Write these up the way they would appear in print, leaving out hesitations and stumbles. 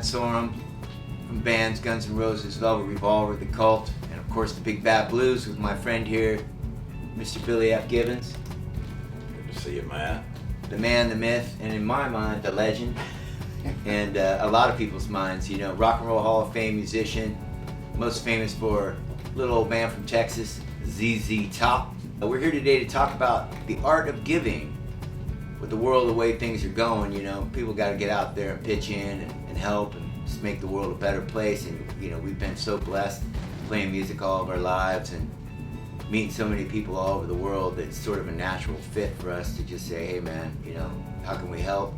Matt Sorum from bands Guns N' Roses, Velvet Revolver, The Cult, and of course the Big Bad Blues with my friend here, Mr. Billy F Gibbons. Good to see you, Matt. The man, the myth, and in my mind, the legend. And a lot of people's minds, you know, Rock and Roll Hall of Fame musician, most famous for a little old band from Texas, ZZ Top. We're here today to talk about the art of giving. With the world the way things are going, you know, people got to get out there and pitch in and help and just make the world a better place. And you know, we've been so blessed playing music all of our lives and meeting so many people all over the world that it's sort of a natural fit for us to just say, hey man, you know, how can we help?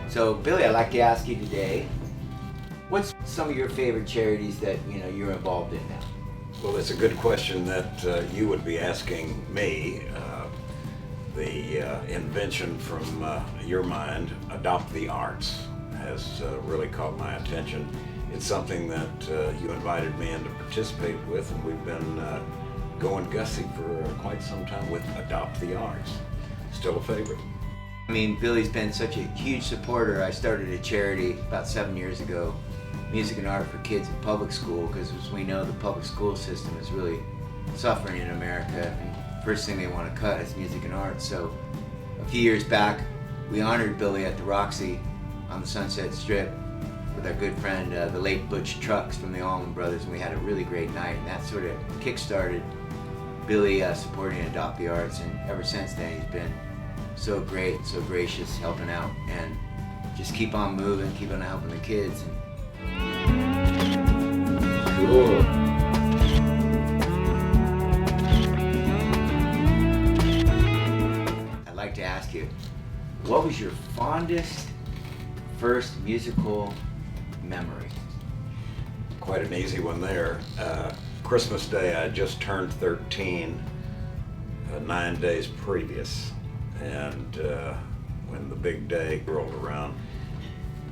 So Billy, I'd like to ask you today, what's some of your favorite charities that you know you're involved in now? Well, it's a good question that you would be asking me. The invention from your mind, Adopt the Arts, has really caught my attention. It's something that you invited me in to participate with, and we've been going gussy for quite some time with Adopt the Arts. Still a favorite. I mean, Billy's been such a huge supporter. I started a charity about 7 years ago, Music and Art for Kids in Public School, because as we know, the public school system is really suffering in America, and first thing they want to cut is music and art. So a few years back, we honored Billy at the Roxy on the Sunset Strip with our good friend, the late Butch Trucks from the Allman Brothers, and we had a really great night, and that sort of kick-started Billy supporting Adopt the Arts, and ever since then he's been so great, so gracious, helping out, and just keep on moving, keep on helping the kids. Cool. I'd like to ask you, what was your fondest first musical memory? Quite an easy one there. Christmas Day, I just turned 13, 9 days previous. And when the big day rolled around,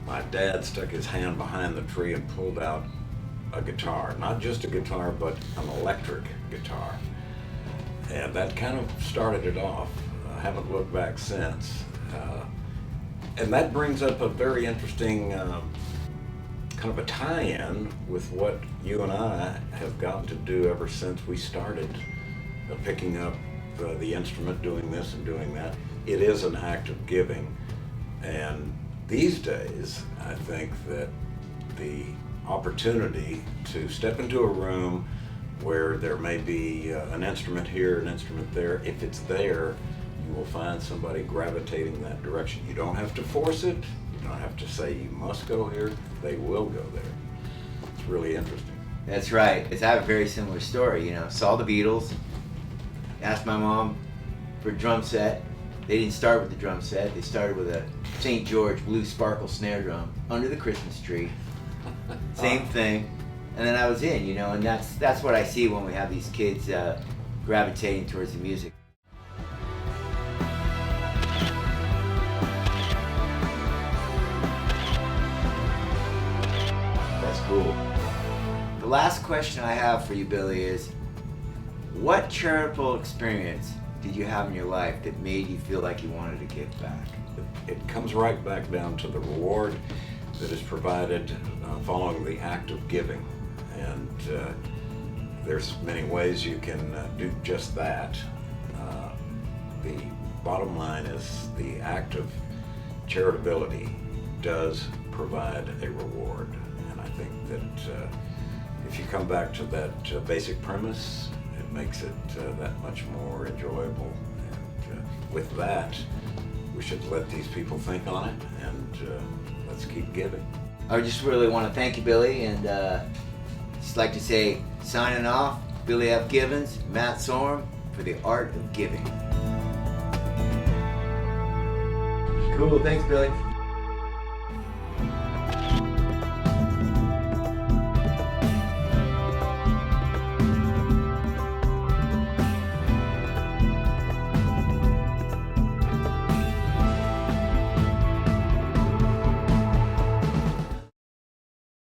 my dad stuck his hand behind the tree and pulled out a guitar. Not just a guitar, but an electric guitar. And that kind of started it off. I haven't looked back since. And that brings up a very interesting kind of a tie-in with what you and I have gotten to do ever since we started picking up the instrument, doing this and doing that. It is an act of giving, and these days I think that the opportunity to step into a room where there may be an instrument here, an instrument there, if it's there, you will find somebody gravitating that direction. You don't have to force it, you don't have to say you must go here, they will go there. It's really interesting. That's right. I have a very similar story, you know, saw the Beatles, asked my mom for a drum set. They didn't start with the drum set. They started with a St. George Blue Sparkle snare drum under the Christmas tree. Same thing. And then I was in, you know, and that's what I see when we have these kids gravitating towards the music. That's cool. The last question I have for you, Billy, is what charitable experience did you have in your life that made you feel like you wanted to give back? It comes right back down to the reward that is provided following the act of giving. And there's many ways you can do just that. The bottom line is the act of charitability does provide a reward. And I think that if you come back to that basic premise, it makes it that much more enjoyable. And with that, we should let these people think on it, and let's keep giving. I just really want to thank you, Billy, and just like to say, signing off, Billy F. Gibbons, Matt Sorum, for the art of giving. Cool, thanks, Billy.